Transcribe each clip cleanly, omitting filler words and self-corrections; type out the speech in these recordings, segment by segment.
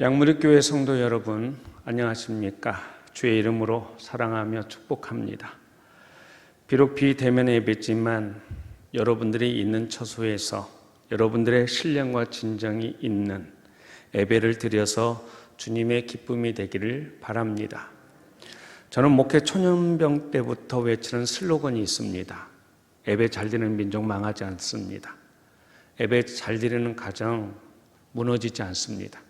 양무리교회 성도 여러분, 안녕하십니까? 주의 이름으로 사랑하며 축복합니다. 비록 비대면 예배지만 여러분들이 있는 처소에서 여러분들의 신령과 진정이 있는 예배를 드려서 주님의 기쁨이 되기를 바랍니다. 저는 목회 초년병 때부터 외치는 슬로건이 있습니다. 예배 잘 드리는 민족 망하지 않습니다. 예배 잘 드리는 가정 무너지지 않습니다.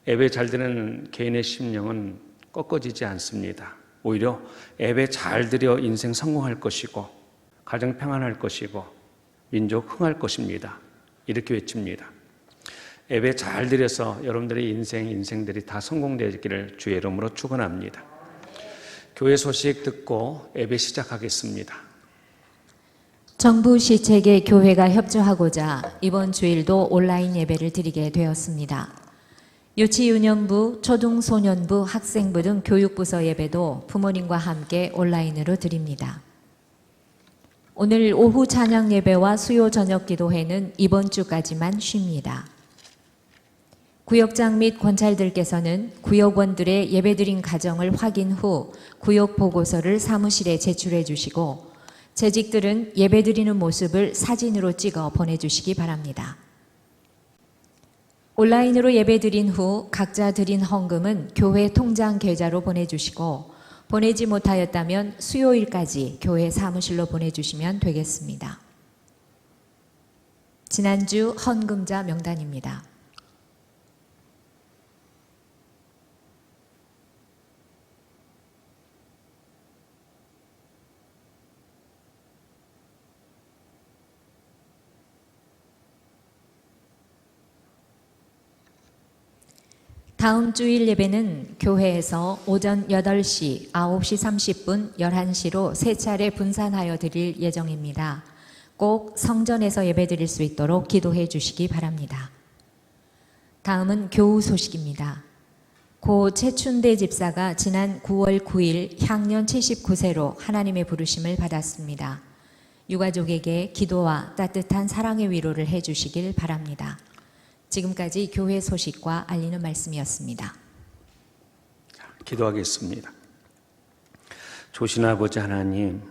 예배 잘 드리는 개인의 심령은 꺾어지지 않습니다. 오히려 예배 잘 드려 인생 성공할 것이고 가정 평안할 것이고 민족 흥할 것입니다. 이렇게 외칩니다. 예배 잘 드려서 여러분들의 인생들이 다 성공되기를 주의 이름으로 축원합니다. 교회 소식 듣고 예배 시작하겠습니다. 정부 시책에 교회가 협조하고자 이번 주일도 온라인 예배를 드리게 되었습니다. 유치유년부, 초등소년부, 학생부 등 교육부서 예배도 부모님과 함께 온라인으로 드립니다. 오늘 오후 찬양 예배와 수요 저녁 기도회는 이번 주까지만 쉽니다. 구역장 및 권찰들께서는 구역원들의 예배드린 가정을 확인 후 구역 보고서를 사무실에 제출해 주시고 재직들은 예배드리는 모습을 사진으로 찍어 보내주시기 바랍니다. 온라인으로 예배드린 후 각자 드린 헌금은 교회 통장 계좌로 보내주시고 보내지 못하였다면 수요일까지 교회 사무실로 보내주시면 되겠습니다. 지난주 헌금자 명단입니다. 다음 주일 예배는 교회에서 오전 8시, 9시 30분, 11시로 세 차례 분산하여 드릴 예정입니다. 꼭 성전에서 예배 드릴 수 있도록 기도해 주시기 바랍니다. 다음은 교우 소식입니다. 고 최춘대 집사가 지난 9월 9일 향년 79세로 하나님의 부르심을 받았습니다. 유가족에게 기도와 따뜻한 사랑의 위로를 해 주시길 바랍니다. 지금까지 교회 소식과 알리는 말씀이었습니다. 기도하겠습니다. 조신 아버지 하나님,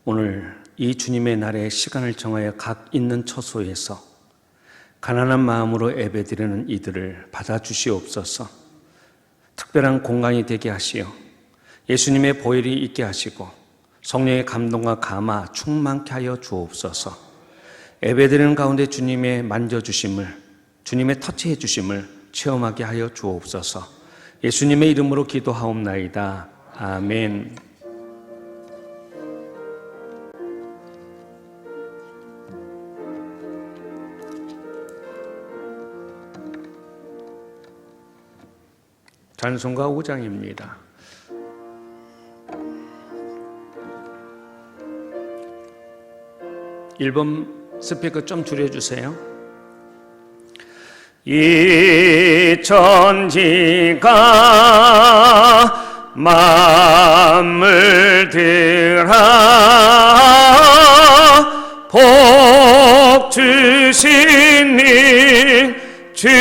오늘 이 주님의 날에 시간을 정하여 각 있는 처소에서 가난한 마음으로 예배드리는 이들을 받아주시옵소서. 특별한 공간이 되게 하시어 예수님의 보혈이 있게 하시고 성령의 감동과 감화 충만케 하여 주옵소서. 예배드리는 가운데 주님의 만져주심을, 주님의 터치해 주심을 체험하게 하여 주옵소서. 예수님의 이름으로 기도하옵나이다. 아멘. 찬송가 5장입니다. 1번 스피커 좀 줄여주세요. 이 천지가 만물들아 복 주신 이 주여와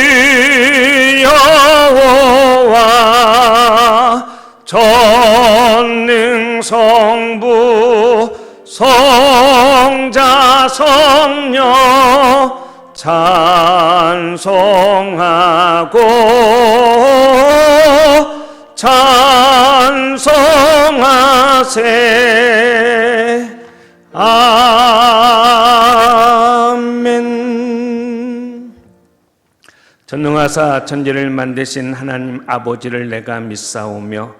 전능 성부 성자 성령 찬송하고 찬송하세. 아멘. 전능하사 천지를 만드신 하나님 아버지를 내가 믿사오며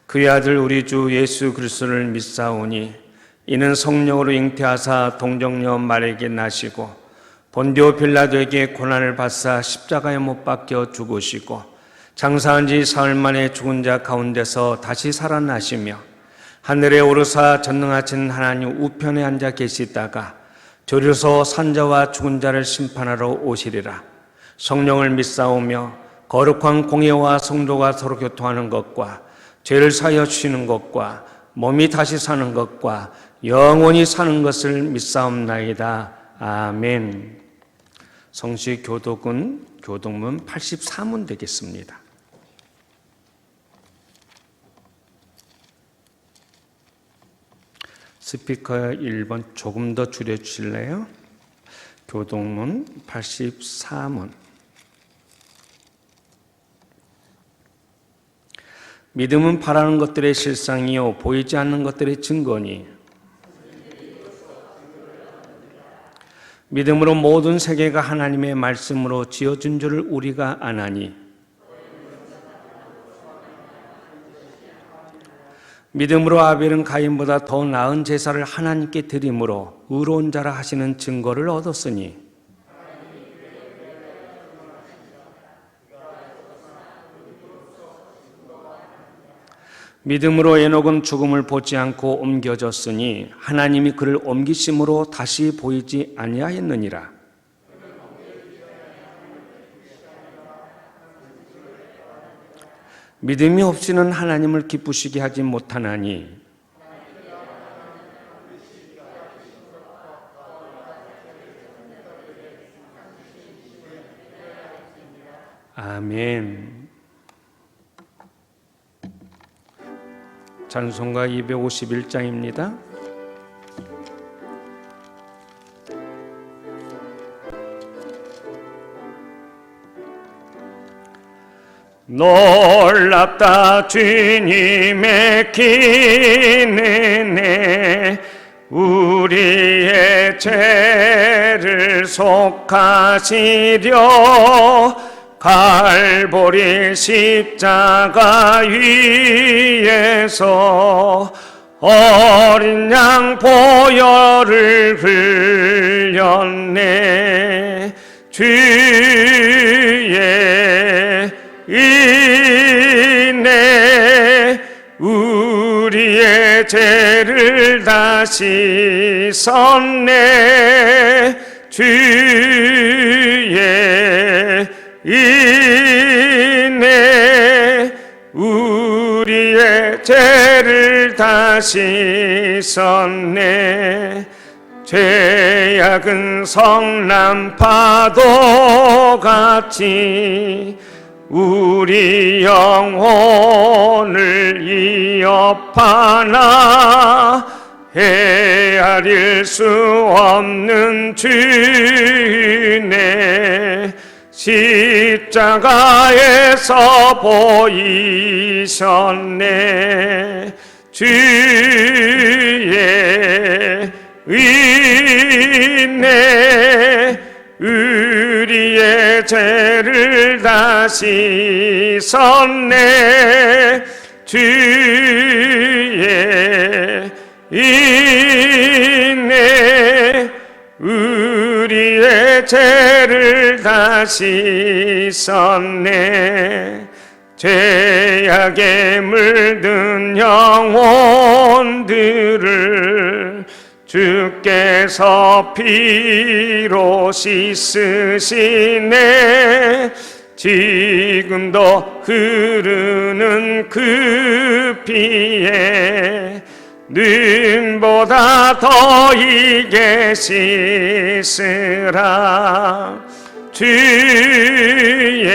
그의 아들 우리 주 예수 그리스도를 믿사오니 이는 성령으로 잉태하사 동정녀 마리아에게 나시고 본디오 빌라도에게 고난을 받사 십자가에 못 박혀 죽으시고 장사한 지 사흘 만에 죽은 자 가운데서 다시 살아나시며 하늘에 오르사 전능하신 하나님 우편에 앉아 계시다가 저리서 산자와 죽은 자를 심판하러 오시리라. 성령을 믿사오며 거룩한 공예와 성도가 서로 교통하는 것과 죄를 사하여 주시는 것과 몸이 다시 사는 것과 영원히 사는 것을 믿사옵나이다. 아멘. 성시 교독은 교독문 83문 되겠습니다. 스피커 1번 조금 더 줄여주실래요? 교독문 84문. 믿음은 바라는 것들의 실상이요 보이지 않는 것들의 증거니 믿음으로 모든 세계가 하나님의 말씀으로 지어진 줄을 우리가 아나니 믿음으로 아벨은 가인보다 더 나은 제사를 하나님께 드림으로 의로운 자라 하시는 증거를 얻었으니 믿음으로 에녹은 죽음을 보지 않고 옮겨졌으니 하나님이 그를 옮기심으로 다시 보이지 아니하였느니라. 믿음이 없이는 하나님을 기쁘시게 하지 못하나니 아멘. 찬송가 251장입니다. 놀랍다 주님의 긴 은혜 우리의 죄를 속하시려 갈보리 십자가 위에서 어린 양 보혈을 흘렸네. 주의 은혜 우리의 죄를 다시 섰네. 주의 은혜 우리의 죄를 다시 섰네. 죄악은 성난 파도같이 우리 영혼을 위협하나 헤아릴 수 없는 주의 십자가에서 보이셨네. 주의 은혜 우리의 죄를 다시 섰네. 주의 은혜 우리의 죄를 다시 섰네. 죄악에 물든 영혼들을 주께서 피로 씻으시네. 지금도 흐르는 그 피에 눈보다 더 이게 씻으라. 주의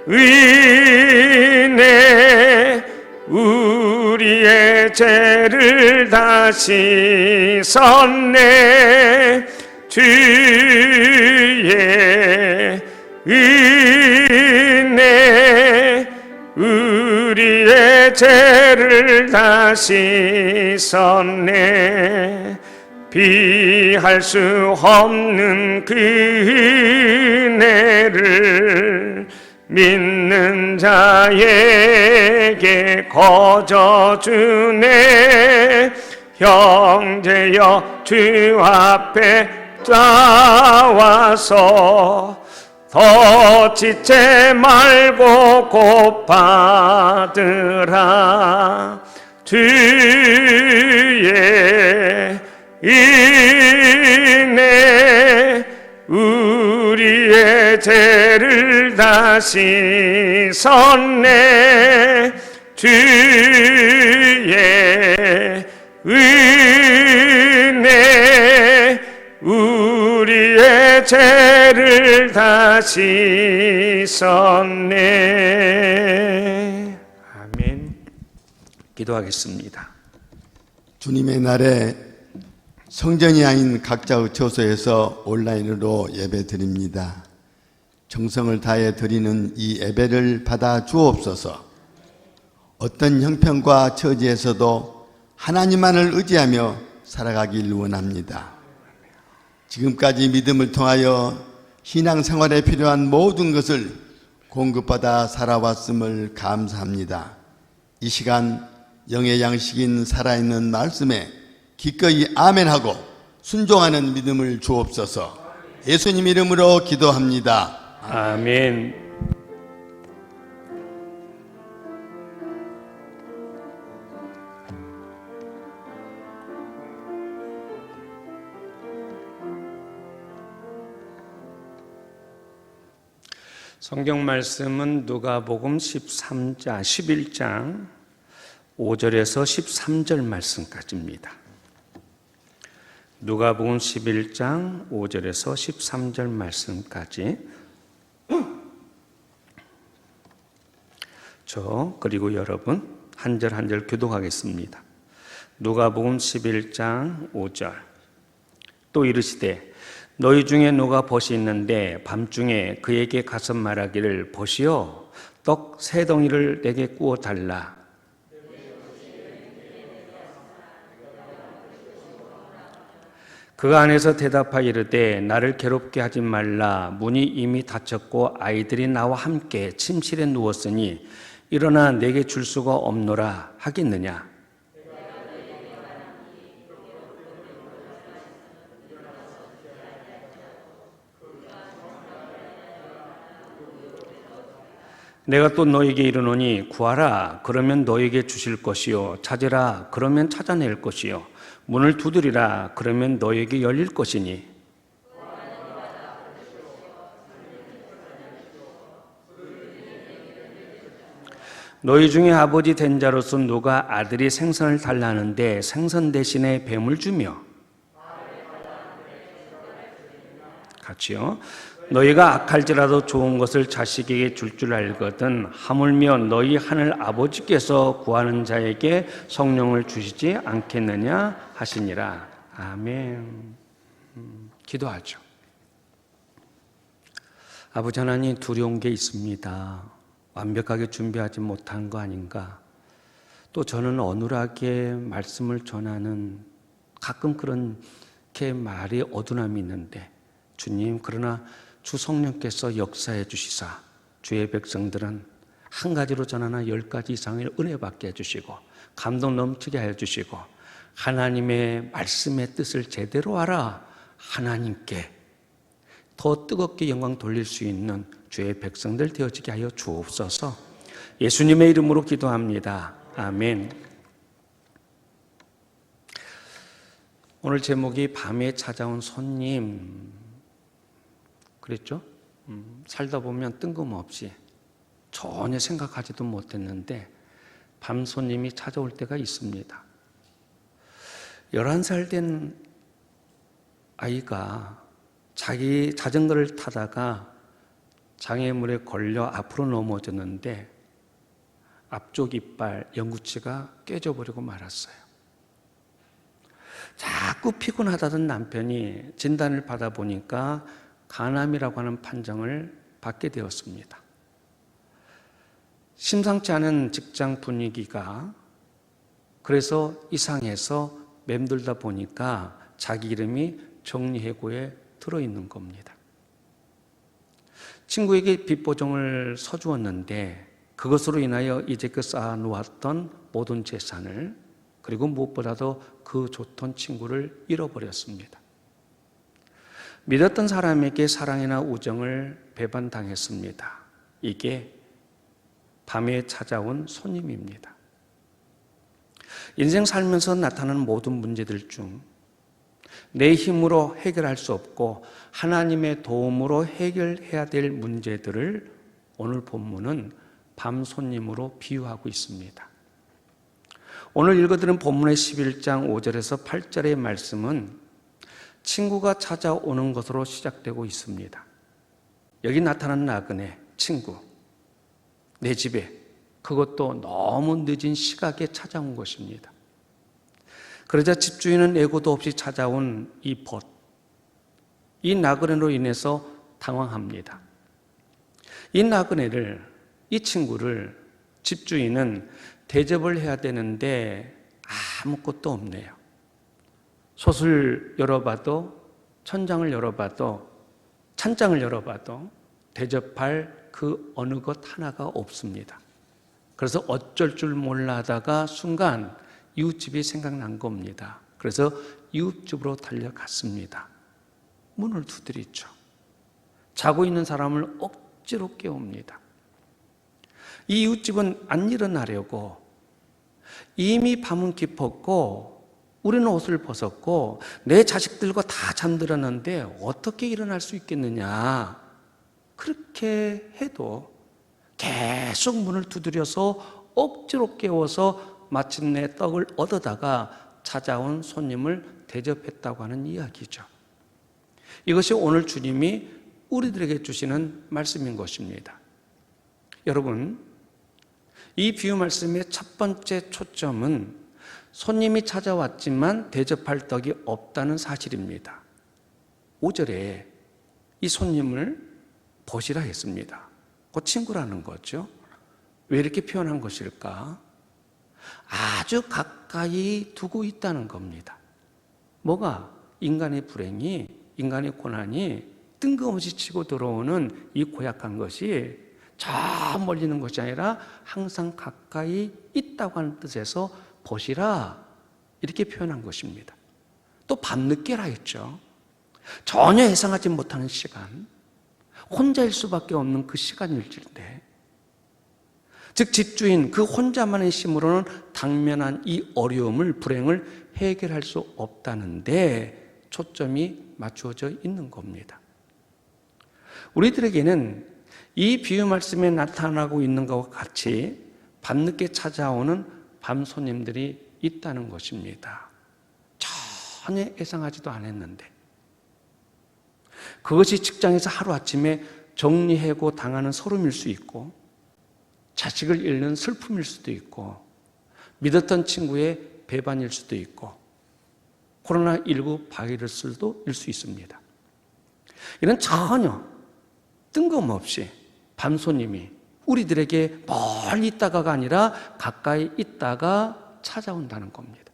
은혜 우리의 죄를 다시 섰네. 주의 은혜 우리의 죄를 다시 섰네. 비할 수 없는 그 은혜를 믿는 자에게 거저 주네. 형제여 주 앞에 나와서 더 지체 말고 곧 받으라. 주의 은혜 우리의 죄를 다시 섰네. 주의 은혜 우리의 죄를 다 씻었네. 아멘. 기도하겠습니다. 주님의 날에 성전이 아닌 각자의 처소에서 온라인으로 예배 드립니다. 정성을 다해 드리는 이 예배를 받아 주옵소서. 어떤 형편과 처지에서도 하나님만을 의지하며 살아가길 원합니다. 지금까지 믿음을 통하여 신앙생활에 필요한 모든 것을 공급받아 살아왔음을 감사합니다. 이 시간 영의 양식인 살아있는 말씀에 기꺼이 아멘하고 순종하는 믿음을 주옵소서. 예수님 이름으로 기도합니다. 아멘. 성경 말씀은 누가복음 11장 5절에서 13절 말씀까지입니다. 누가복음 11장 5절에서 13절 말씀까지 그리고 여러분 한 절 한 절 교독하겠습니다. 누가복음 11장 5절. 또 이르시되 너희 중에 누가 벗이 있는데 밤중에 그에게 가서 말하기를 보시오 떡 세 덩이를 내게 구워 달라. 그 안에서 대답하여 이르되 나를 괴롭게 하지 말라. 문이 이미 닫혔고 아이들이 나와 함께 침실에 누웠으니 일어나 내게 줄 수가 없노라 하겠느냐. 내가 또 너에게 이르노니 구하라 그러면 너에게 주실 것이요 찾으라 그러면 찾아낼 것이요 문을 두드리라 그러면 너에게 열릴 것이니 너희 중에 아버지 된 자로서 누가 아들이 생선을 달라는데 생선 대신에 뱀을 주며 같이요. 너희가 악할지라도 좋은 것을 자식에게 줄 줄 알거든 하물며 너희 하늘 아버지께서 구하는 자에게 성령을 주시지 않겠느냐 하시니라. 아멘. 기도하죠. 아버지 하나님, 두려운 게 있습니다. 완벽하게 준비하지 못한 거 아닌가. 또 저는 어눌하게 말씀을 전하는 가끔 그렇게 말이 어둔함이 있는데 주님, 그러나 주 성령께서 역사해 주시사 주의 백성들은 한 가지로 전하나 10가지 이상의 은혜 받게 해주시고 감동 넘치게 해주시고 하나님의 말씀의 뜻을 제대로 알아 하나님께 더 뜨겁게 영광 돌릴 수 있는 주의 백성들 되어지게 하여 주옵소서. 예수님의 이름으로 기도합니다. 아멘. 오늘 제목이 밤에 찾아온 손님 그랬죠? 살다 보면 뜬금없이 전혀 생각하지도 못했는데 밤 손님이 찾아올 때가 있습니다. 11살 된 아이가 자기 자전거를 타다가 장애물에 걸려 앞으로 넘어졌는데 앞쪽 이빨 영구치가 깨져버리고 말았어요. 자꾸 피곤하다던 남편이 진단을 받아보니까 간암이라고 하는 판정을 받게 되었습니다. 심상치 않은 직장 분위기가 그래서 이상해서 맴돌다 보니까 자기 이름이 정리해고에 들어있는 겁니다. 친구에게 빚보증을 서주었는데 그것으로 인하여 이제껏 쌓아놓았던 모든 재산을 그리고 무엇보다도 그 좋던 친구를 잃어버렸습니다. 믿었던 사람에게 사랑이나 우정을 배반당했습니다. 이게 밤에 찾아온 손님입니다. 인생 살면서 나타나는 모든 문제들 중 내 힘으로 해결할 수 없고 하나님의 도움으로 해결해야 될 문제들을 오늘 본문은 밤 손님으로 비유하고 있습니다. 오늘 읽어드린 본문의 11장 5절에서 8절의 말씀은 친구가 찾아오는 것으로 시작되고 있습니다. 여기 나타난 나그네, 친구, 내 집에, 그것도 너무 늦은 시각에 찾아온 것입니다. 그러자 집주인은 예고도 없이 찾아온 이 벗, 이 나그네로 인해서 당황합니다. 이 나그네를, 이 친구를 집주인은 대접을 해야 되는데 아무것도 없네요. 솥을 열어봐도, 천장을 열어봐도, 찬장을 열어봐도 대접할 그 어느 것 하나가 없습니다. 그래서 어쩔 줄 몰라 하다가 순간 이웃집이 생각난 겁니다. 그래서 이웃집으로 달려갔습니다. 문을 두드리죠. 자고 있는 사람을 억지로 깨웁니다. 이 이웃집은 안 일어나려고, 이미 밤은 깊었고 우리는 옷을 벗었고 내 자식들과 다 잠들었는데 어떻게 일어날 수 있겠느냐, 그렇게 해도 계속 문을 두드려서 억지로 깨워서 마침내 떡을 얻어다가 찾아온 손님을 대접했다고 하는 이야기죠. 이것이 오늘 주님이 우리들에게 주시는 말씀인 것입니다. 여러분, 이 비유 말씀의 첫 번째 초점은 손님이 찾아왔지만 대접할 떡이 없다는 사실입니다. 5절에 이 손님을 벗이라 했습니다. 그 친구라는 거죠. 왜 이렇게 표현한 것일까? 아주 가까이 두고 있다는 겁니다. 뭐가? 인간의 불행이, 인간의 고난이 뜬금없이 치고 들어오는 이 고약한 것이 저 멀리 있는 것이 아니라 항상 가까이 있다고 하는 뜻에서 보시라, 이렇게 표현한 것입니다. 또 밤늦게라 했죠. 전혀 예상하지 못하는 시간, 혼자일 수밖에 없는 그 시간일진데, 즉 집주인 그 혼자만의 힘으로는 당면한 이 어려움을, 불행을 해결할 수 없다는데 초점이 맞추어져 있는 겁니다. 우리들에게는 이 비유 말씀에 나타나고 있는 것과 같이 밤늦게 찾아오는 밤 손님들이 있다는 것입니다. 전혀 예상하지도 않았는데, 그것이 직장에서 하루아침에 정리해고 당하는 소름일 수 있고, 자식을 잃는 슬픔일 수도 있고, 믿었던 친구의 배반일 수도 있고, 코로나19 바이러스도 일 수 있습니다. 이런 전혀 뜬금없이 밤손님이 우리들에게 멀리 있다가가 아니라 가까이 있다가 찾아온다는 겁니다.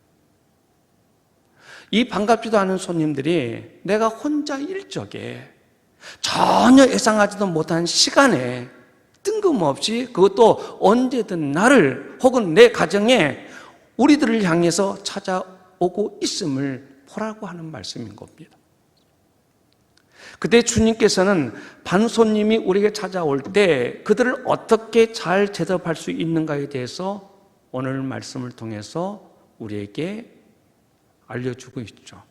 이 반갑지도 않은 손님들이 내가 혼자일 적에 전혀 예상하지도 못한 시간에 뜬금없이, 그것도 언제든 나를 혹은 내 가정에 우리들을 향해서 찾아오고 있음을 보라고 하는 말씀인 겁니다. 그때 주님께서는 반손님이 우리에게 찾아올 때 그들을 어떻게 잘 대접할 수 있는가에 대해서 오늘 말씀을 통해서 우리에게 알려주고 있죠.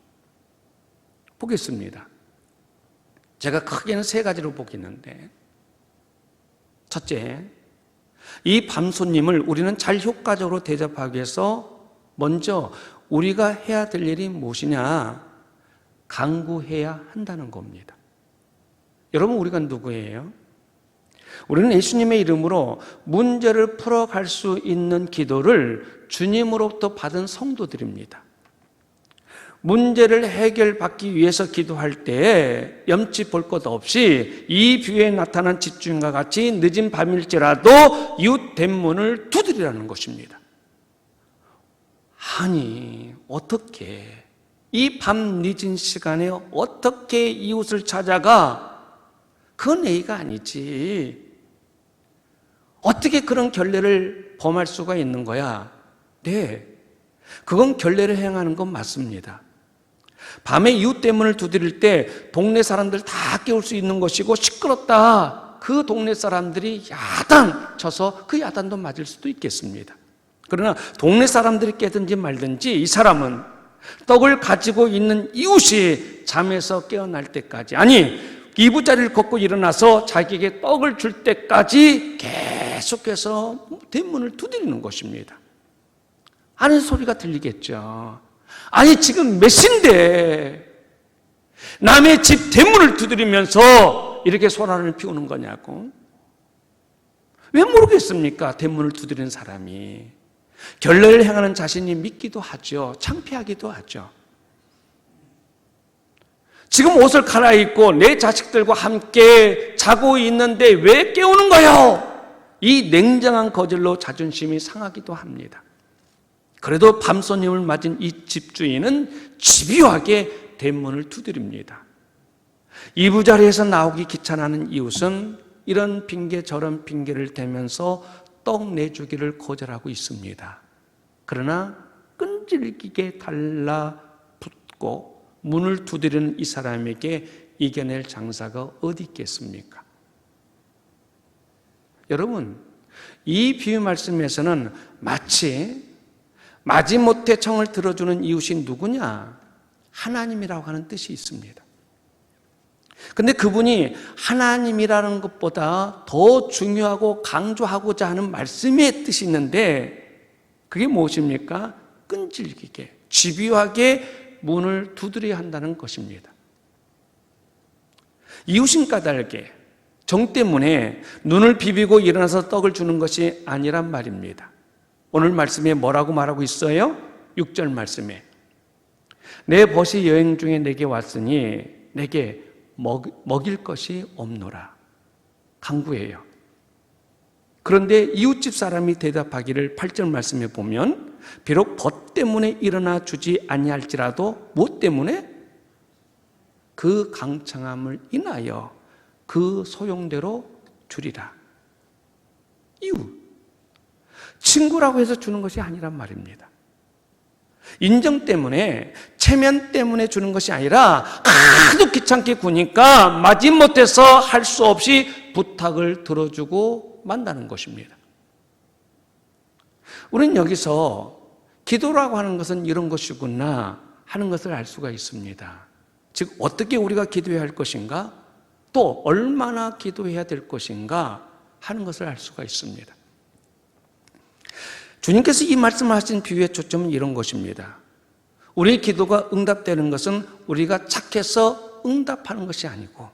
보겠습니다. 제가 크게는 세 가지로 보겠는데, 첫째, 이 밤손님을 우리는 잘 효과적으로 대접하기 위해서 먼저 우리가 해야 될 일이 무엇이냐? 간구해야 한다는 겁니다. 여러분, 우리가 누구예요? 우리는 예수님의 이름으로 문제를 풀어갈 수 있는 기도를 주님으로부터 받은 성도들입니다. 문제를 해결받기 위해서 기도할 때 염치 볼 것 없이 이 비유에 나타난 집주인과 같이 늦은 밤일지라도 이웃 대문을 두드리라는 것입니다. 아니, 어떻게 이 밤 늦은 시간에 어떻게 이웃을 찾아가? 그건 예의가 아니지. 어떻게 그런 결례를 범할 수가 있는 거야? 네, 그건 결례를 행하는 건 맞습니다. 밤에 이웃 대문을 두드릴 때 동네 사람들 다 깨울 수 있는 것이고, 시끄럽다, 그 동네 사람들이 야단 쳐서 그 야단도 맞을 수도 있겠습니다. 그러나 동네 사람들이 깨든지 말든지 이 사람은 떡을 가지고 있는 이웃이 잠에서 깨어날 때까지, 아니 이부자리를 걷고 일어나서 자기에게 떡을 줄 때까지 계속해서 대문을 두드리는 것입니다. 하는 소리가 들리겠죠. 아니 지금 몇 시인데 남의 집 대문을 두드리면서 이렇게 소란을 피우는 거냐고. 왜 모르겠습니까? 대문을 두드리는 사람이. 결례를 행하는 자신이 믿기도 하죠. 창피하기도 하죠. 지금 옷을 갈아입고 내 자식들과 함께 자고 있는데 왜 깨우는 거예요? 이 냉정한 거절로 자존심이 상하기도 합니다. 그래도 밤손님을 맞은 이 집주인은 집요하게 대문을 두드립니다. 이부자리에서 나오기 귀찮아하는 이웃은 이런 핑계 저런 핑계를 대면서 떡 내주기를 거절하고 있습니다. 그러나 끈질기게 달라붙고 문을 두드리는 이 사람에게 이겨낼 장사가 어디 있겠습니까? 여러분, 이 비유 말씀에서는 마치 마지못해 청을 들어주는 이웃이 누구냐? 하나님이라고 하는 뜻이 있습니다. 근데 그분이 하나님이라는 것보다 더 중요하고 강조하고자 하는 말씀의 뜻이 있는데 그게 무엇입니까? 끈질기게, 집요하게 문을 두드려야 한다는 것입니다. 이웃인 까닭에 정 때문에 눈을 비비고 일어나서 떡을 주는 것이 아니란 말입니다. 오늘 말씀에 뭐라고 말하고 있어요? 6절 말씀에 내 벗이 여행 중에 내게 왔으니 내게 먹일 것이 없노라. 강구해요. 그런데 이웃집 사람이 대답하기를 8절 말씀에 보면 비록 벗 때문에 일어나 주지 아니할지라도 뭐 때문에? 그 강청함을 인하여 그 소용대로 주리라. 이웃. 친구라고 해서 주는 것이 아니란 말입니다. 인정 때문에, 체면 때문에 주는 것이 아니라 하도 귀찮게 구니까 마지못해서 할 수 없이 부탁을 들어주고 만나는 것입니다. 우리는 여기서 기도라고 하는 것은 이런 것이구나 하는 것을 알 수가 있습니다. 즉 어떻게 우리가 기도해야 할 것인가, 또 얼마나 기도해야 될 것인가 하는 것을 알 수가 있습니다. 주님께서 이 말씀을 하신 비유의 초점은 이런 것입니다. 우리의 기도가 응답되는 것은 우리가 착해서 응답하는 것이 아니고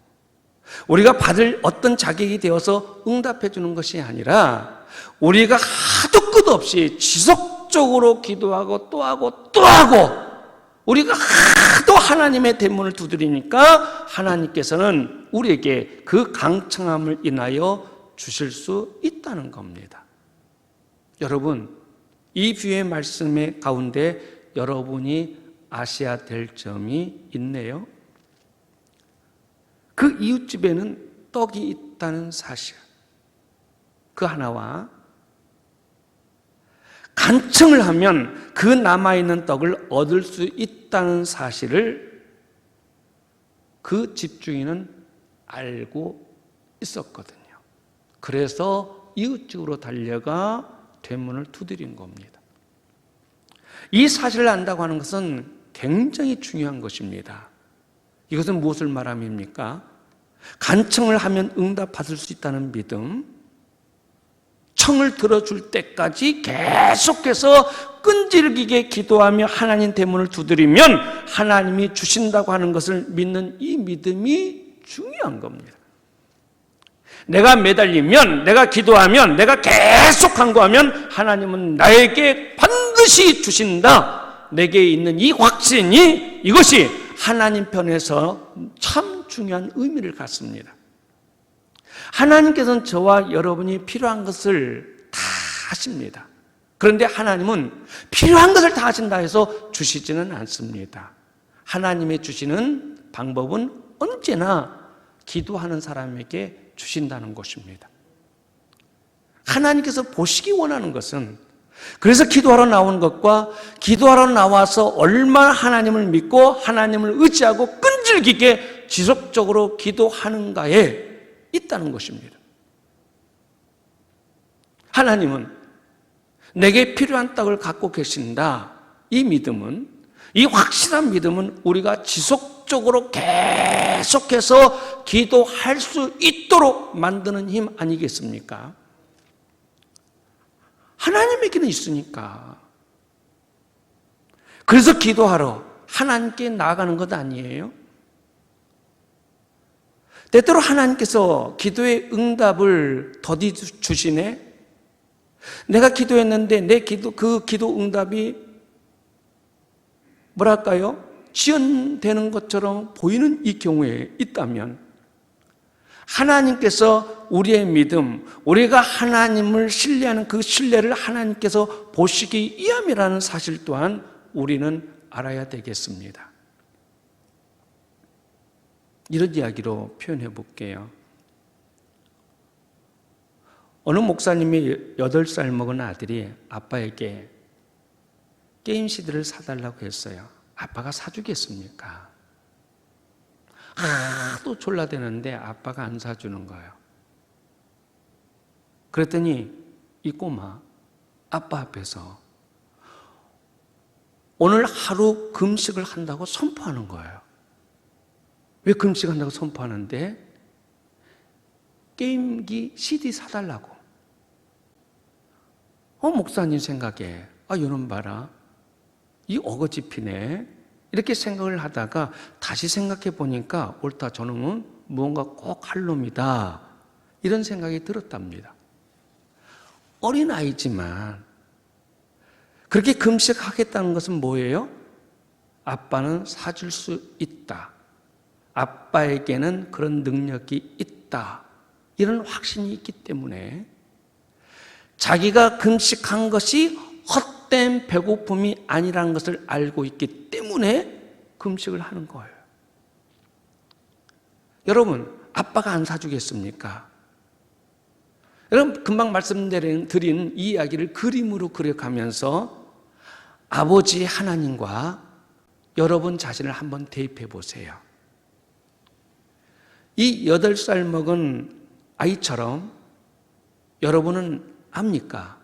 우리가 받을 어떤 자격이 되어서 응답해 주는 것이 아니라 우리가 하도 끝없이 지속적으로 기도하고 또 하고 또 하고 우리가 하도 하나님의 대문을 두드리니까 하나님께서는 우리에게 그 강청함을 인하여 주실 수 있다는 겁니다. 여러분, 이 비유의 말씀의 가운데 여러분이 아셔야 될 점이 있네요. 그 이웃집에는 떡이 있다는 사실, 그 하나와 간청을 하면 그 남아있는 떡을 얻을 수 있다는 사실을 그 집주인은 알고 있었거든요. 그래서 이웃집으로 달려가 대문을 두드린 겁니다. 이 사실을 안다고 하는 것은 굉장히 중요한 것입니다. 이것은 무엇을 말함입니까? 간청을 하면 응답받을 수 있다는 믿음, 청을 들어줄 때까지 계속해서 끈질기게 기도하며 하나님 대문을 두드리면 하나님이 주신다고 하는 것을 믿는 이 믿음이 중요한 겁니다. 내가 매달리면, 내가 기도하면, 내가 계속 간구하면 하나님은 나에게 반드시 주신다. 내게 있는 이 확신이, 이것이 하나님 편에서 참 중요한 의미를 갖습니다. 하나님께서는 저와 여러분이 필요한 것을 다 하십니다. 그런데 하나님은 필요한 것을 다 하신다 해서 주시지는 않습니다. 하나님의 주시는 방법은 언제나 기도하는 사람에게 주신다는 것입니다. 하나님께서 보시기 원하는 것은, 그래서 기도하러 나온 것과 기도하러 나와서 얼마나 하나님을 믿고 하나님을 의지하고 끈질기게 지속적으로 기도하는가에 있다는 것입니다. 하나님은 내게 필요한 떡을 갖고 계신다. 이 믿음은, 이 확실한 믿음은 우리가 지속적으로 계속해서 기도할 수 있도록 만드는 힘 아니겠습니까? 하나님에게는 있으니까. 그래서 기도하러 하나님께 나아가는 것 아니에요? 때때로 하나님께서 기도의 응답을 더디 주시네. 내가 기도했는데 그 기도 응답이 뭐랄까요? 지연되는 것처럼 보이는 이 경우에 있다면 하나님께서 우리의 믿음, 우리가 하나님을 신뢰하는 그 신뢰를 하나님께서 보시기 위함이라는 사실 또한 우리는 알아야 되겠습니다. 이런 이야기로 표현해 볼게요. 어느 목사님이 8살 먹은 아들이 아빠에게 게임 CD를 사달라고 했어요. 아빠가 사주겠습니까? 또 졸라대는데 아빠가 안 사주는 거예요. 그랬더니 이 꼬마 아빠 앞에서 오늘 하루 금식을 한다고 선포하는 거예요. 왜 금식한다고 선포하는데? 게임기 CD 사달라고. 목사님 생각에 이놈 봐라, 이 어거지피네, 이렇게 생각을 하다가 다시 생각해 보니까 옳다, 저놈은 무언가 꼭 할 놈이다, 이런 생각이 들었답니다. 어린아이지만 그렇게 금식하겠다는 것은 뭐예요? 아빠는 사줄 수 있다, 아빠에게는 그런 능력이 있다, 이런 확신이 있기 때문에 자기가 금식한 것이 헛된 배고픔이 아니라는 것을 알고 있기 때문에 금식을 하는 거예요. 여러분, 아빠가 안 사주겠습니까? 여러분, 금방 말씀드린 이 이야기를 그림으로 그려가면서 아버지 하나님과 여러분 자신을 한번 대입해 보세요. 이 8살 먹은 아이처럼 여러분은 압니까?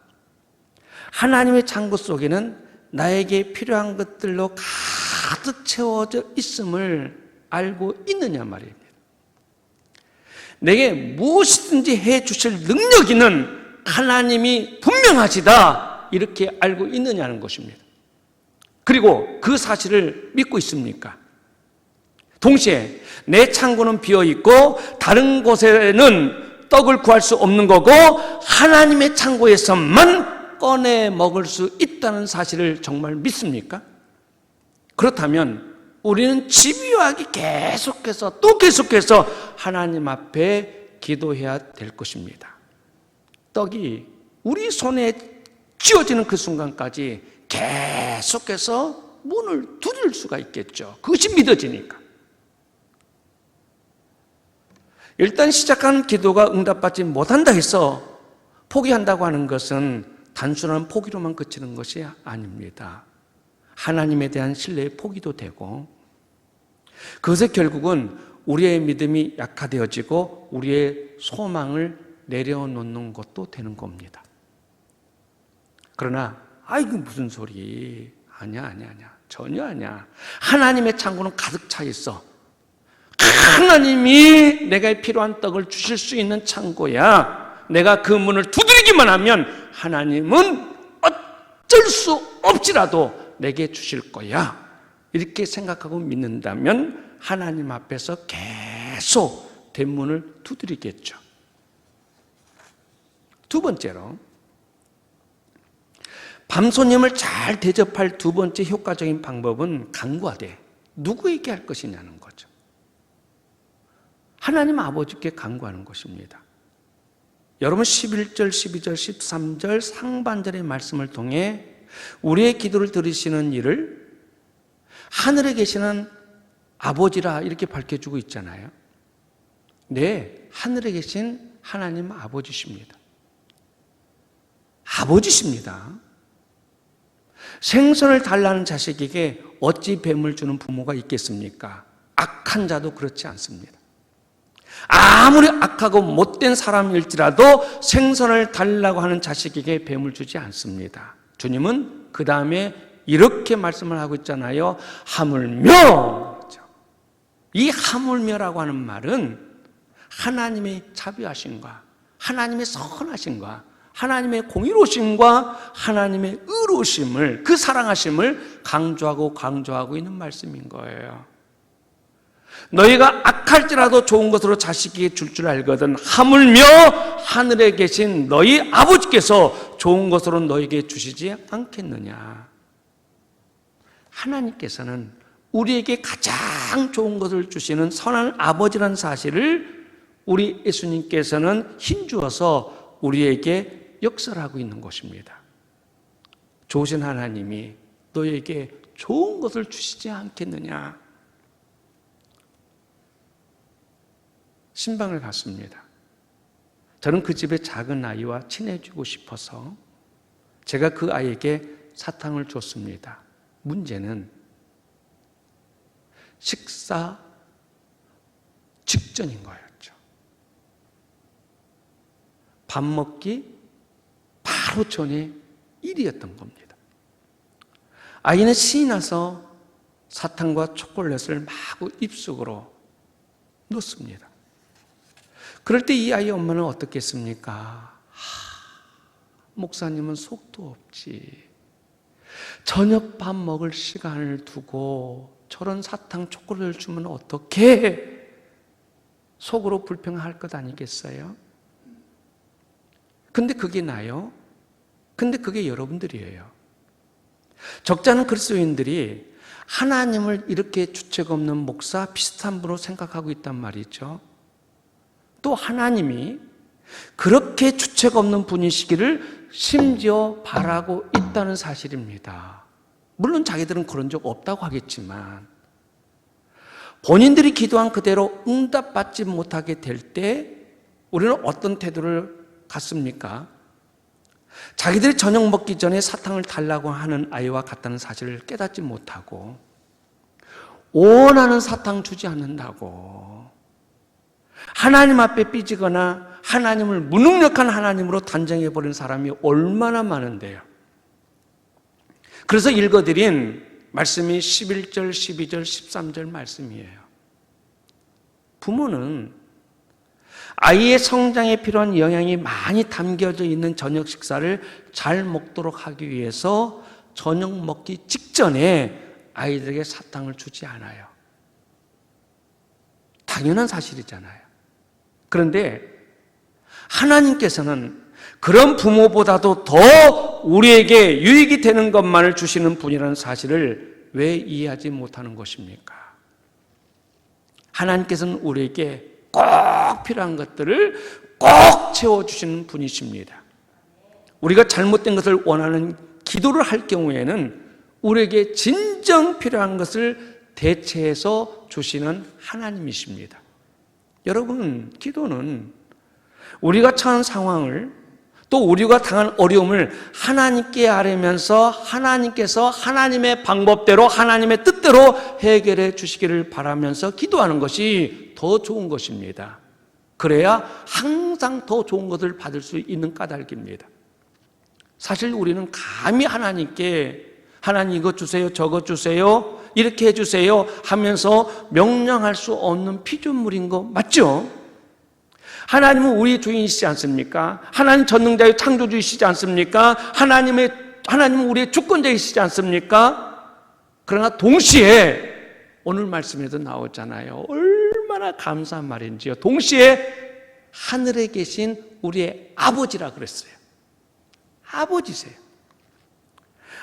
하나님의 창고 속에는 나에게 필요한 것들로 가득 채워져 있음을 알고 있느냐 말입니다. 내게 무엇이든지 해 주실 능력 있는 하나님이 분명하시다, 이렇게 알고 있느냐는 것입니다. 그리고 그 사실을 믿고 있습니까? 동시에 내 창고는 비어 있고 다른 곳에는 떡을 구할 수 없는 거고 하나님의 창고에서만 꺼내 먹을 수 있다는 사실을 정말 믿습니까? 그렇다면 우리는 집요하게 계속해서 하나님 앞에 기도해야 될 것입니다. 떡이 우리 손에 쥐어지는 그 순간까지 계속해서 문을 두드릴 수가 있겠죠. 그것이 믿어지니까. 일단 시작한 기도가 응답받지 못한다 해서 포기한다고 하는 것은 단순한 포기로만 그치는 것이 아닙니다. 하나님에 대한 신뢰의 포기도 되고, 그것의 결국은 우리의 믿음이 약화되어지고 우리의 소망을 내려놓는 것도 되는 겁니다. 그러나 이거 무슨 소리, 아니야, 전혀 아니야. 하나님의 창고는 가득 차 있어. 하나님이 내가 필요한 떡을 주실 수 있는 창고야. 내가 그 문을 두드리기만 하면 하나님은 어쩔 수 없이라도 내게 주실 거야, 이렇게 생각하고 믿는다면 하나님 앞에서 계속 대문을 두드리겠죠. 두 번째로, 밤손님을 잘 대접할 두 번째 효과적인 방법은 간구하되 누구에게 할 것이냐는 거죠. 하나님 아버지께 간구하는 것입니다. 여러분 11절, 12절, 13절 상반절의 말씀을 통해 우리의 기도를 들으시는 이를 하늘에 계시는 아버지라 이렇게 밝혀주고 있잖아요. 네, 하늘에 계신 하나님 아버지십니다. 아버지십니다. 생선을 달라는 자식에게 어찌 뱀을 주는 부모가 있겠습니까? 악한 자도 그렇지 않습니다. 아무리 악하고 못된 사람일지라도 생선을 달라고 하는 자식에게 뱀을 주지 않습니다. 주님은 그 다음에 이렇게 말씀을 하고 있잖아요. 하물며. 이 하물며라고 하는 말은 하나님의 자비하심과 하나님의 선하심과 하나님의 공의로우심과 하나님의 의로우심을, 그 사랑하심을 강조하고 있는 말씀인 거예요. 너희가 악할지라도 좋은 것으로 자식에게 줄 줄 알거든 하물며 하늘에 계신 너희 아버지께서 좋은 것으로 너희에게 주시지 않겠느냐. 하나님께서는 우리에게 가장 좋은 것을 주시는 선한 아버지라는 사실을 우리 예수님께서는 힘주어서 우리에게 역설하고 있는 것입니다. 좋으신 하나님이 너희에게 좋은 것을 주시지 않겠느냐. 신방을 갔습니다. 저는 그 집의 작은 아이와 친해지고 싶어서 제가 그 아이에게 사탕을 줬습니다. 문제는 식사 직전인 거였죠. 밥 먹기 바로 전에 일이었던 겁니다. 아이는 신이 나서 사탕과 초콜릿을 마구 입속으로 넣습니다. 그럴 때 이 아이의 엄마는 어떻겠습니까? 목사님은 속도 없지. 저녁 밥 먹을 시간을 두고 저런 사탕 초콜릿을 주면 어떻게 속으로 불평할 것 아니겠어요? 근데 그게 나요? 근데 그게 여러분들이에요. 적잖은 그리스도인들이 하나님을 이렇게 주책 없는 목사 비슷한 분으로 생각하고 있단 말이죠. 또 하나님이 그렇게 주책 없는 분이시기를 심지어 바라고 있다는 사실입니다. 물론 자기들은 그런 적 없다고 하겠지만 본인들이 기도한 그대로 응답받지 못하게 될 때 우리는 어떤 태도를 갖습니까? 자기들이 저녁 먹기 전에 사탕을 달라고 하는 아이와 같다는 사실을 깨닫지 못하고 원하는 사탕 주지 않는다고 하나님 앞에 삐지거나 하나님을 무능력한 하나님으로 단정해버리는 사람이 얼마나 많은데요. 그래서 읽어드린 말씀이 11절, 12절, 13절 말씀이에요. 부모는 아이의 성장에 필요한 영양이 많이 담겨져 있는 저녁 식사를 잘 먹도록 하기 위해서 저녁 먹기 직전에 아이들에게 사탕을 주지 않아요. 당연한 사실이잖아요. 그런데 하나님께서는 그런 부모보다도 더 우리에게 유익이 되는 것만을 주시는 분이라는 사실을 왜 이해하지 못하는 것입니까? 하나님께서는 우리에게 꼭 필요한 것들을 꼭 채워주시는 분이십니다. 우리가 잘못된 것을 원하는 기도를 할 경우에는 우리에게 진정 필요한 것을 대체해서 주시는 하나님이십니다. 여러분, 기도는 우리가 처한 상황을 또 우리가 당한 어려움을 하나님께 아뢰면서 하나님께서 하나님의 방법대로 하나님의 뜻대로 해결해 주시기를 바라면서 기도하는 것이 더 좋은 것입니다. 그래야 항상 더 좋은 것을 받을 수 있는 까닭입니다. 사실 우리는 감히 하나님께 하나님 이거 주세요, 저거 주세요, 이렇게 해주세요 하면서 명령할 수 없는 피조물인 거 맞죠? 하나님은 우리 주인이시지 않습니까? 하나님 전능자의 창조주이시지 않습니까? 하나님은 우리의 주권자이시지 않습니까? 그러나 동시에 오늘 말씀에도 나오잖아요. 얼마나 감사한 말인지요. 동시에 하늘에 계신 우리의 아버지라 그랬어요. 아버지세요.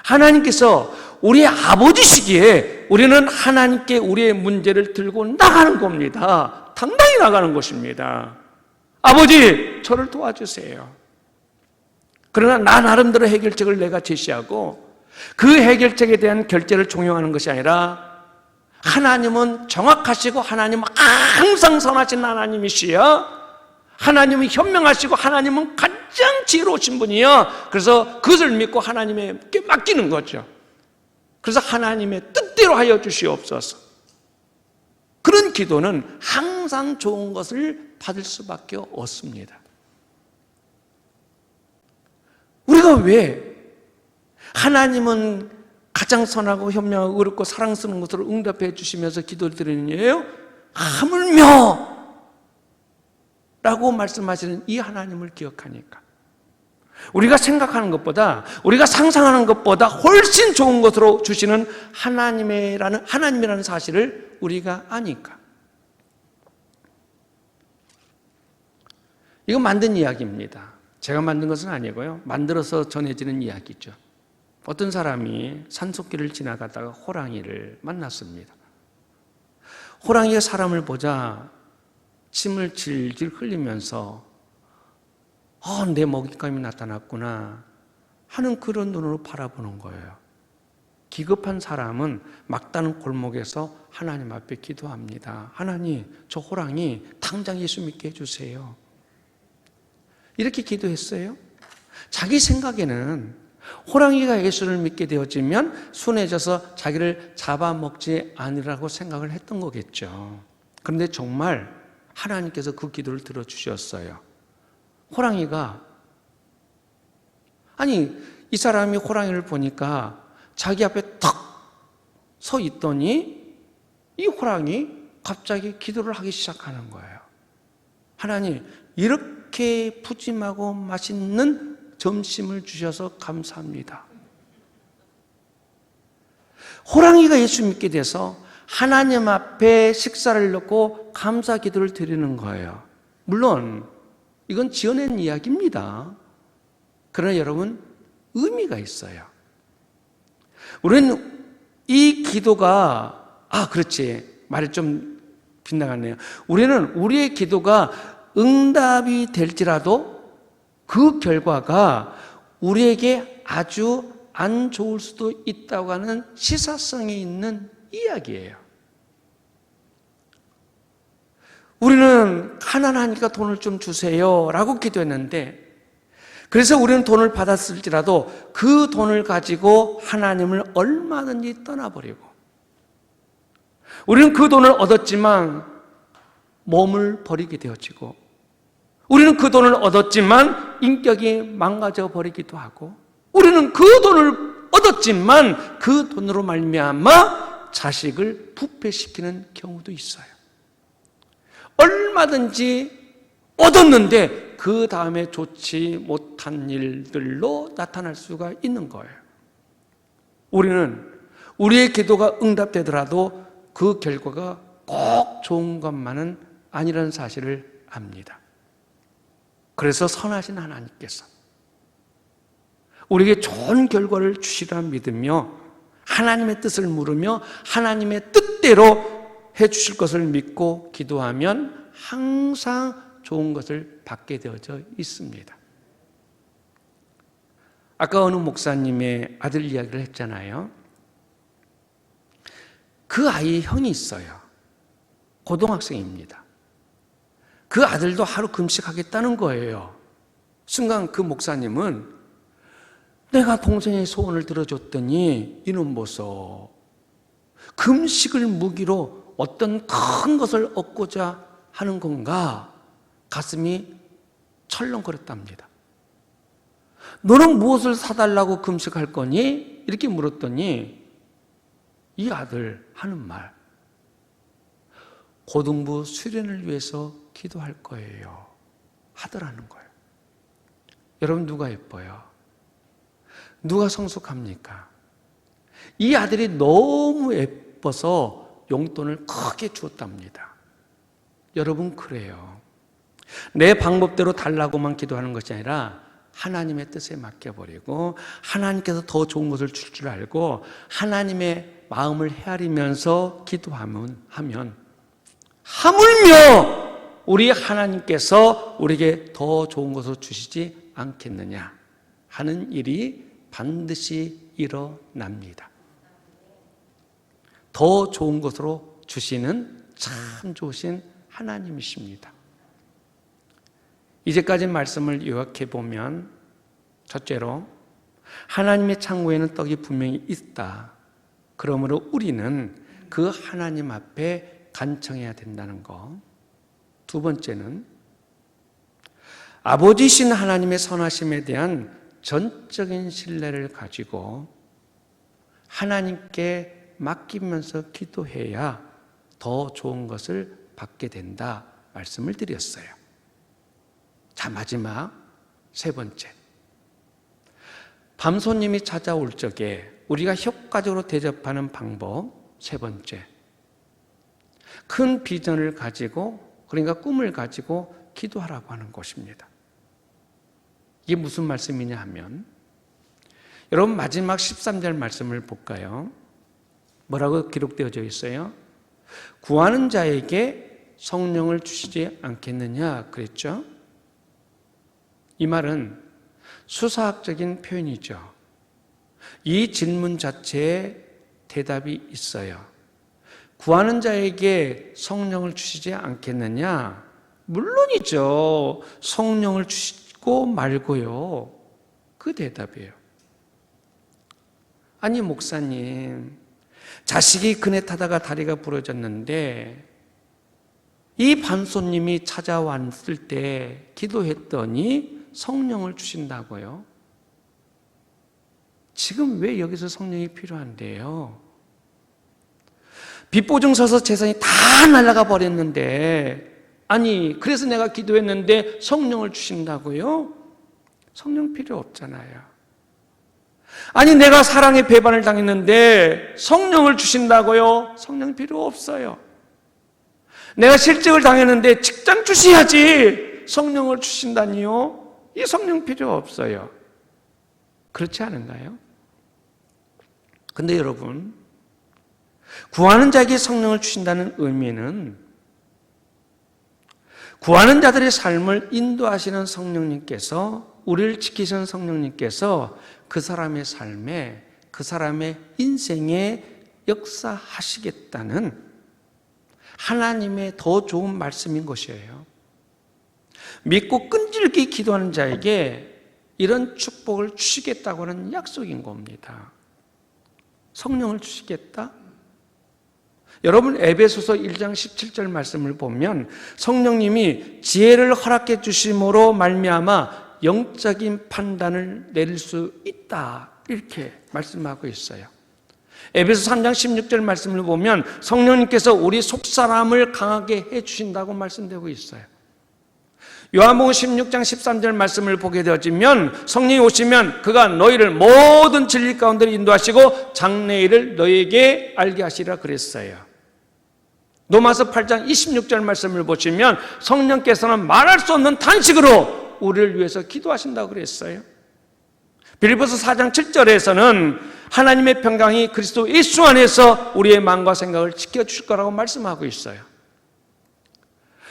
하나님께서 우리의 아버지시기에 우리는 하나님께 우리의 문제를 들고 나가는 겁니다. 당당히 나가는 것입니다. 아버지, 저를 도와주세요. 그러나 나 나름대로 해결책을 내가 제시하고 그 해결책에 대한 결제를 종용하는 것이 아니라 하나님은 정확하시고 하나님은 항상 선하신 하나님이시여, 하나님은 현명하시고 하나님은 가장 지혜로우신 분이여. 그래서 그것을 믿고 하나님께 맡기는 거죠. 그래서 하나님의 뜻대로 하여 주시옵소서. 그런 기도는 항상 좋은 것을 받을 수밖에 없습니다. 우리가 왜 하나님은 가장 선하고 현명하고 의롭고 사랑스러운 것으로 응답해 주시면서 기도를 드리느냐요? 하물며 라고 말씀하시는 이 하나님을 기억하니까 우리가 생각하는 것보다 우리가 상상하는 것보다 훨씬 좋은 것으로 주시는 하나님이라는 사실을 우리가 아니까 이거 만든 이야기입니다. 제가 만든 것은 아니고요. 만들어서 전해지는 이야기죠. 어떤 사람이 산속길을 지나가다가 호랑이를 만났습니다. 호랑이가 사람을 보자 침을 질질 흘리면서 내 먹잇감이 나타났구나 하는 그런 눈으로 바라보는 거예요. 기급한 사람은 막다른 골목에서 하나님 앞에 기도합니다. 하나님, 저 호랑이 당장 예수 믿게 해주세요. 이렇게 기도했어요. 자기 생각에는 호랑이가 예수를 믿게 되어지면 순해져서 자기를 잡아먹지 않으라고 생각을 했던 거겠죠. 그런데 정말 하나님께서 그 기도를 들어주셨어요. 호랑이가, 이 사람이 호랑이를 보니까 자기 앞에 탁 서 있더니 이 호랑이 갑자기 기도를 하기 시작하는 거예요. 하나님, 이렇게 푸짐하고 맛있는 점심을 주셔서 감사합니다. 호랑이가 예수 믿게 돼서 하나님 앞에 식사를 넣고 감사 기도를 드리는 거예요. 물론 이건 지어낸 이야기입니다. 그러나 여러분, 의미가 있어요. 우리는 이 기도가, 그렇지. 말이 좀 빗나갔네요. 우리는 우리의 기도가 응답이 될지라도 그 결과가 우리에게 아주 안 좋을 수도 있다고 하는 시사성이 있는 이야기예요. 우리는 가난하니까 돈을 좀 주세요 라고 기도했는데, 그래서 우리는 돈을 받았을지라도 그 돈을 가지고 하나님을 얼마든지 떠나버리고, 우리는 그 돈을 얻었지만 몸을 버리게 되어지고, 우리는 그 돈을 얻었지만 인격이 망가져 버리기도 하고, 우리는 그 돈을 얻었지만 그 돈으로 말미암아 자식을 부패시키는 경우도 있어요. 얼마든지 얻었는데 그 다음에 좋지 못한 일들로 나타날 수가 있는 거예요. 우리는 우리의 기도가 응답되더라도 그 결과가 꼭 좋은 것만은 아니라는 사실을 압니다. 그래서 선하신 하나님께서 우리에게 좋은 결과를 주시라 믿으며 하나님의 뜻을 물으며 하나님의 뜻대로 해 주실 것을 믿고 기도하면 항상 좋은 것을 받게 되어져 있습니다. 아까 어느 목사님의 아들 이야기를 했잖아요. 그 아이의 형이 있어요. 고등학생입니다. 그 아들도 하루 금식하겠다는 거예요. 순간 그 목사님은 내가 동생의 소원을 들어줬더니 이놈 보소. 금식을 무기로 어떤 큰 것을 얻고자 하는 건가? 가슴이 철렁거렸답니다. 너는 무엇을 사달라고 금식할 거니? 이렇게 물었더니 이 아들 하는 말, 고등부 수련을 위해서 기도할 거예요 하더라는 거예요. 여러분, 누가 예뻐요? 누가 성숙합니까? 이 아들이 너무 예뻐서 용돈을 크게 주었답니다. 여러분, 그래요. 내 방법대로 달라고만 기도하는 것이 아니라 하나님의 뜻에 맡겨버리고 하나님께서 더 좋은 것을 줄 줄 알고 하나님의 마음을 헤아리면서 기도하면 하물며 우리 하나님께서 우리에게 더 좋은 것을 주시지 않겠느냐 하는 일이 반드시 일어납니다. 더 좋은 것으로 주시는 참 좋으신 하나님이십니다. 이제까지 말씀을 요약해 보면, 첫째로 하나님의 창고에는 떡이 분명히 있다. 그러므로 우리는 그 하나님 앞에 간청해야 된다는 것. 두 번째는 아버지신 하나님의 선하심에 대한 전적인 신뢰를 가지고 하나님께 맡기면서 기도해야 더 좋은 것을 받게 된다 말씀을 드렸어요. 자, 마지막 세 번째, 밤손님이 찾아올 적에 우리가 효과적으로 대접하는 방법. 세 번째, 큰 비전을 가지고, 그러니까 꿈을 가지고 기도하라고 하는 것입니다. 이게 무슨 말씀이냐 하면, 여러분 마지막 13절 말씀을 볼까요? 뭐라고 기록되어져 있어요? 구하는 자에게 성령을 주시지 않겠느냐 그랬죠? 이 말은 수사학적인 표현이죠. 이 질문 자체에 대답이 있어요. 구하는 자에게 성령을 주시지 않겠느냐? 물론이죠. 성령을 주시고 말고요. 그 대답이에요. 아니 목사님, 자식이 그네 타다가 다리가 부러졌는데 이 반손님이 찾아왔을 때 기도했더니 성령을 주신다고요? 지금 왜 여기서 성령이 필요한데요? 빚보증 서서 재산이 다 날아가 버렸는데, 아니 그래서 내가 기도했는데 성령을 주신다고요? 성령 필요 없잖아요. 아니 내가 사랑의 배반을 당했는데 성령을 주신다고요? 성령 필요 없어요. 내가 실직을 당했는데 직장 주셔야지 성령을 주신다니요? 이 성령 필요 없어요. 그렇지 않은가요? 근데 여러분, 구하는 자에게 성령을 주신다는 의미는 구하는 자들의 삶을 인도하시는 성령님께서, 우리를 지키시는 성령님께서 그 사람의 삶에, 그 사람의 인생에 역사하시겠다는 하나님의 더 좋은 말씀인 것이에요. 믿고 끈질기 기도하는 자에게 이런 축복을 주시겠다고 하는 약속인 겁니다. 성령을 주시겠다? 여러분 에베소서 1장 17절 말씀을 보면 성령님이 지혜를 허락해 주심으로 말미암아 영적인 판단을 내릴 수 있다, 이렇게 말씀하고 있어요. 에베소 3장 16절 말씀을 보면 성령님께서 우리 속사람을 강하게 해주신다고 말씀되고 있어요. 요한복음 16장 13절 말씀을 보게 되어지면 성령이 오시면 그가 너희를 모든 진리 가운데로 인도하시고 장래일을 너희에게 알게 하시리라 그랬어요. 로마서 8장 26절 말씀을 보시면 성령께서는 말할 수 없는 탄식으로 우리를 위해서 기도하신다고 그랬어요. 빌립보서 4장 7절에서는 하나님의 평강이 그리스도 예수 안에서 우리의 마음과 생각을 지켜주실 거라고 말씀하고 있어요.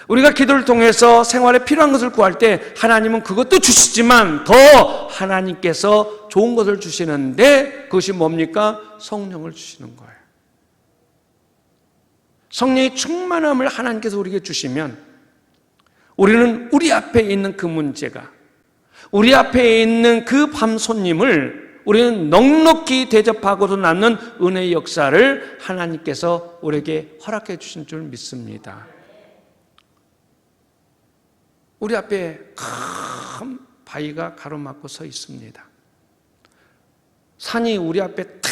우리가 기도를 통해서 생활에 필요한 것을 구할 때 하나님은 그것도 주시지만 더 하나님께서 좋은 것을 주시는데, 그것이 뭡니까? 성령을 주시는 거예요. 성령의 충만함을 하나님께서 우리에게 주시면 우리는 우리 앞에 있는 그 문제가, 우리 앞에 있는 그 밤손님을 우리는 넉넉히 대접하고도 남는 은혜의 역사를 하나님께서 우리에게 허락해 주신 줄 믿습니다. 우리 앞에 큰 바위가 가로막고 서 있습니다. 산이 우리 앞에 탁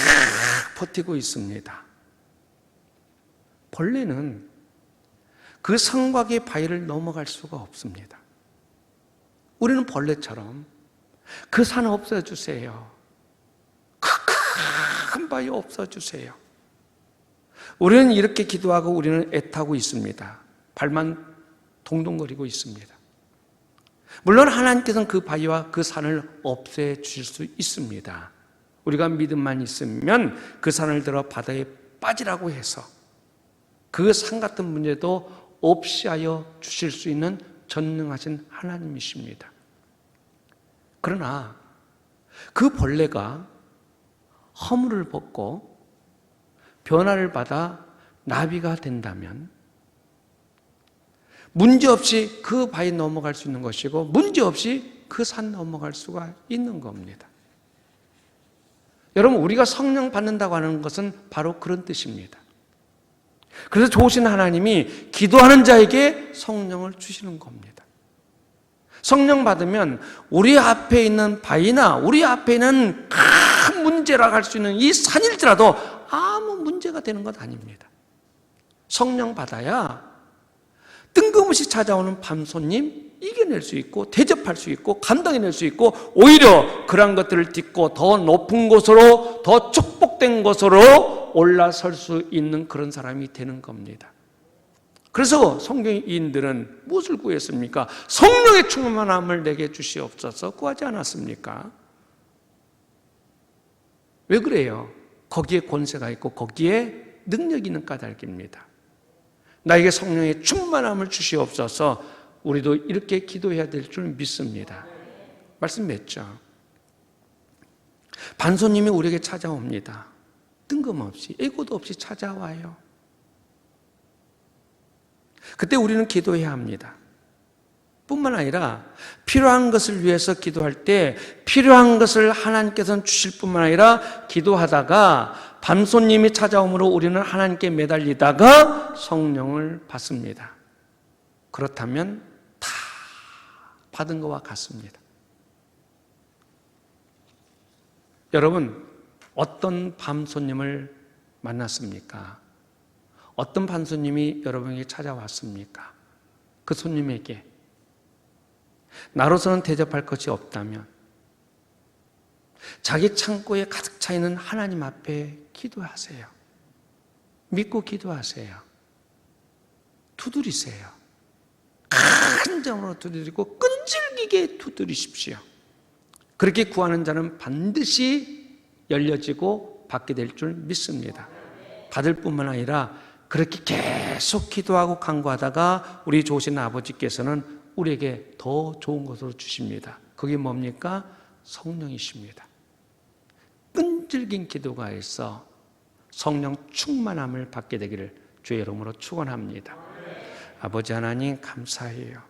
버티고 있습니다. 벌레는 그 성곽의 바위를 넘어갈 수가 없습니다. 우리는 벌레처럼 그 산 없애주세요. 그 큰 바위 없애주세요. 우리는 이렇게 기도하고 우리는 애타고 있습니다. 발만 동동거리고 있습니다. 물론 하나님께서는 그 바위와 그 산을 없애주실 수 있습니다. 우리가 믿음만 있으면 그 산을 들어 바다에 빠지라고 해서 그 산 같은 문제도 없이 하여 주실 수 있는 전능하신 하나님이십니다. 그러나 그 벌레가 허물을 벗고 변화를 받아 나비가 된다면 문제없이 그 바위 넘어갈 수 있는 것이고 문제없이 그 산 넘어갈 수가 있는 겁니다. 여러분, 우리가 성령 받는다고 하는 것은 바로 그런 뜻입니다. 그래서 좋으신 하나님이 기도하는 자에게 성령을 주시는 겁니다. 성령 받으면 우리 앞에 있는 바위나 우리 앞에 있는 큰 문제라고 할 수 있는 이 산일지라도 아무 문제가 되는 것 아닙니다. 성령 받아야 뜬금없이 찾아오는 밤손님 이겨낼 수 있고 대접할 수 있고 감당해낼 수 있고 오히려 그러한 것들을 딛고 더 높은 곳으로, 더 축복된 곳으로 올라설 수 있는 그런 사람이 되는 겁니다. 그래서 성경인들은 무엇을 구했습니까? 성령의 충만함을 내게 주시옵소서 구하지 않았습니까? 왜 그래요? 거기에 권세가 있고 거기에 능력이 있는 까닭입니다. 나에게 성령의 충만함을 주시옵소서. 우리도 이렇게 기도해야 될 줄 믿습니다. 말씀했죠. 반손님이 우리에게 찾아옵니다. 뜬금없이 예고도 없이 찾아와요. 그때 우리는 기도해야 합니다. 뿐만 아니라 필요한 것을 위해서 기도할 때 필요한 것을 하나님께서는 주실 뿐만 아니라 기도하다가 밤손님이 찾아오므로 우리는 하나님께 매달리다가 성령을 받습니다. 그렇다면 다 받은 것과 같습니다. 여러분, 어떤 밤손님을 만났습니까? 어떤 밤손님이 여러분에게 찾아왔습니까? 그 손님에게 나로서는 대접할 것이 없다면 자기 창고에 가득 차 있는 하나님 앞에 기도하세요. 믿고 기도하세요. 두드리세요. 큰 점으로 두드리고 끈질기게 두드리십시오. 그렇게 구하는 자는 반드시 열려지고 받게 될 줄 믿습니다. 받을 뿐만 아니라 그렇게 계속 기도하고 간구하다가 우리 좋으신 아버지께서는 우리에게 더 좋은 것으로 주십니다. 그게 뭡니까? 성령이십니다. 끈질긴 기도가 있어 성령 충만함을 받게 되기를 주의 이름으로 축원합니다. 아버지 하나님 감사해요.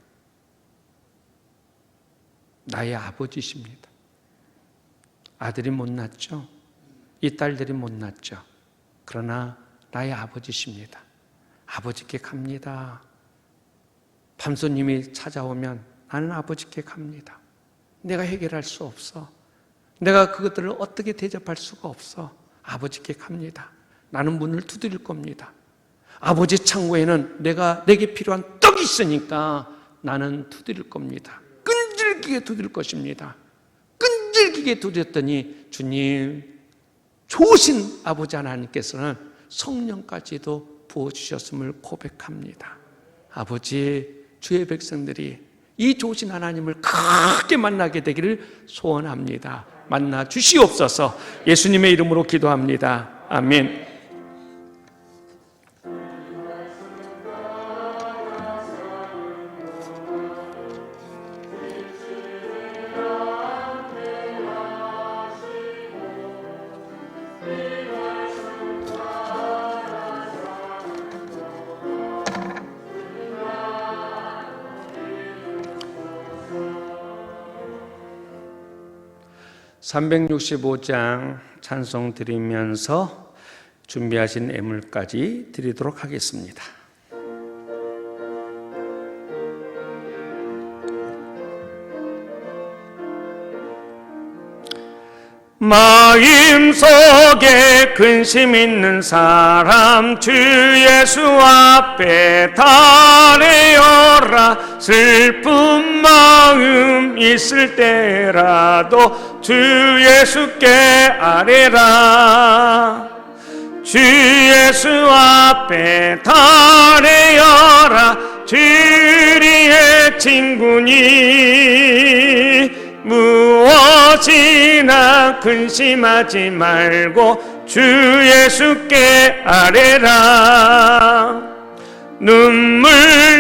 나의 아버지십니다. 아들이 못 낳죠. 이 딸들이 못 낳죠. 그러나 나의 아버지십니다. 아버지께 갑니다. 밤손님이 찾아오면 나는 아버지께 갑니다. 내가 해결할 수 없어. 내가 그것들을 어떻게 대접할 수가 없어. 아버지께 갑니다. 나는 문을 두드릴 겁니다. 아버지 창고에는 내게 필요한 떡이 있으니까 나는 두드릴 겁니다. 끈질기게 두드릴 것입니다. 끈질기게 두드렸더니 주님, 좋으신 아버지 하나님께서는 성령까지도 부어주셨음을 고백합니다. 아버지, 주의 백성들이 이 좋으신 하나님을 크게 만나게 되기를 소원합니다. 만나 주시옵소서. 예수님의 이름으로 기도합니다. 아멘. (365장) 찬송 드리면서 준비하신 예물까지 드리도록 하겠습니다. 마음속에 근심 있는 사람 주 예수 앞에 달래어라. 슬픈 마음 있을 때라도 주 예수께 아뢰라. 주 예수 앞에 달래어라. 주리의 친구니 무엇이나 근심하지 말고 주 예수께 아뢰라. 눈물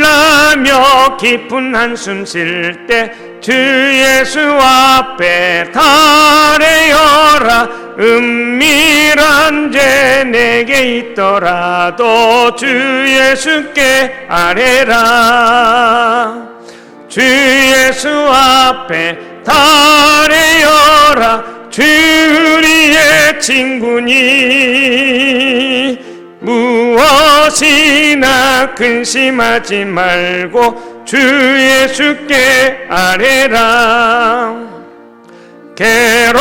나며 깊은 한숨 쉴 때 주 예수 앞에 달래어라. 은밀한 죄 내게 있더라도 주 예수께 아뢰라. 주 예수 앞에 달래어라. 주리의 친구니 무엇이나 근심하지 말고 주 예수께 아뢰라. 괴로움과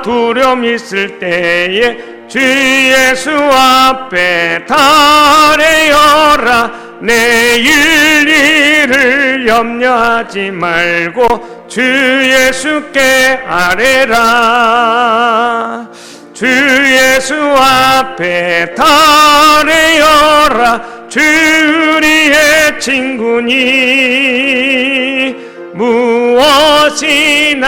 두려움 있을 때에 주 예수 앞에 달래어라. 내일 일을 염려하지 말고 주 예수께 아뢰라. 주 예수 앞에 달래어라. 주 우리의 친구니 무엇이나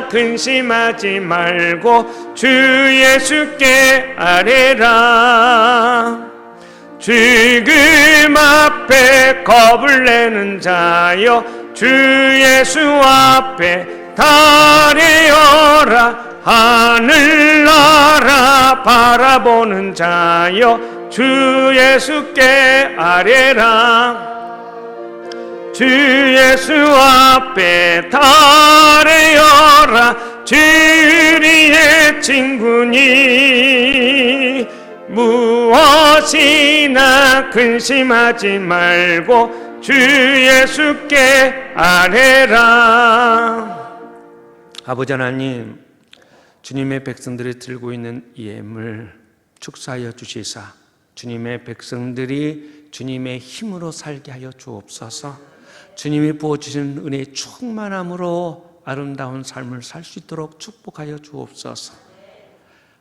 근심하지 말고 주 예수께 아뢰라. 죽음 앞에 겁을 내는 자여 주 예수 앞에 달려라. 하늘나라 바라보는 자여 주 예수께 아뢰라. 주 예수 앞에 달려라. 주 우리의 친구니 무엇이나 근심하지 말고 주 예수께 아뢰라. 아버지 하나님, 주님의 백성들이 들고 있는 이 예물 축사하여 주시사 주님의 백성들이 주님의 힘으로 살게 하여 주옵소서. 주님이 부어주신 은혜의 충만함으로 아름다운 삶을 살 수 있도록 축복하여 주옵소서.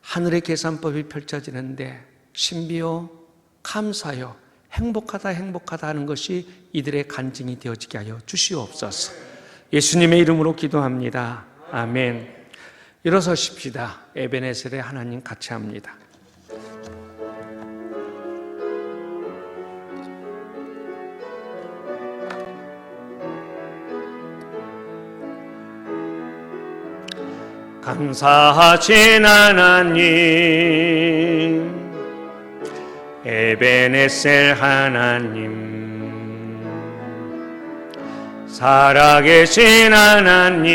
하늘의 계산법이 펼쳐지는데 신비요 감사요 행복하다 행복하다 하는 것이 이들의 간증이 되어지게 하여 주시옵소서. 예수님의 이름으로 기도합니다. 아멘. 일어서십시다. 에베네셀의 하나님 같이 합니다. 감사하신 하나님, 에베네셀 하나님, 살아계신 하나님,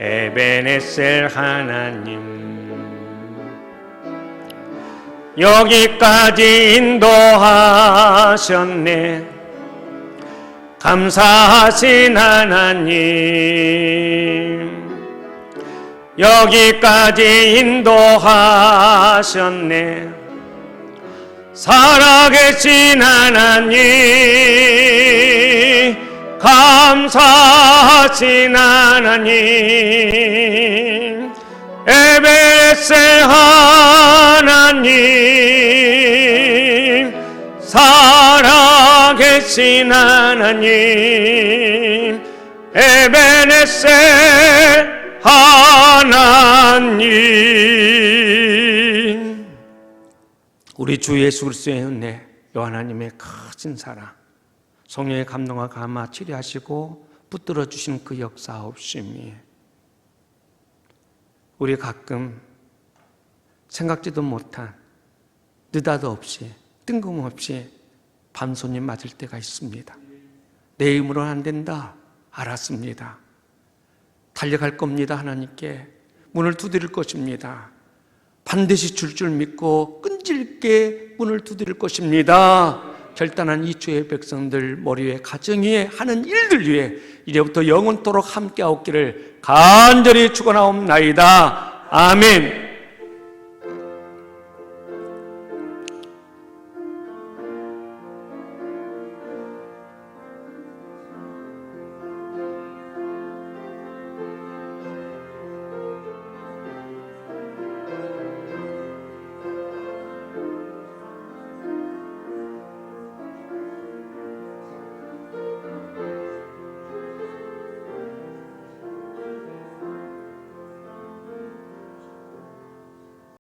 에베네셀 하나님, 여기까지 인도하셨네. 감사하신 하나님, 여기까지 인도하셨네. 살아계신 하나님, 감사하신 하나님, 에베네셀 하나님, 살아계신 하나님, 에베네셀 하나님. 우리 주 예수 그리스도의 은혜, 하나님의 크신 사랑, 성령의 감동과 감화 치료하시고 붙들어 주신 그 역사옵심이 우리 가끔 생각지도 못한 느닷없이 없이 뜬금없이 밤손님 맞을 때가 있습니다. 내 힘으로는 안 된다 알았습니다. 달려갈 겁니다. 하나님께 문을 두드릴 것입니다. 반드시 줄 믿고 끈질게 문을 두드릴 것입니다. 결단한 이 주의 백성들 머리 위에 가정 위에 하는 일들 위에 이제부터 영원토록 함께하옵기를 간절히 축원하옵나이다. 아멘.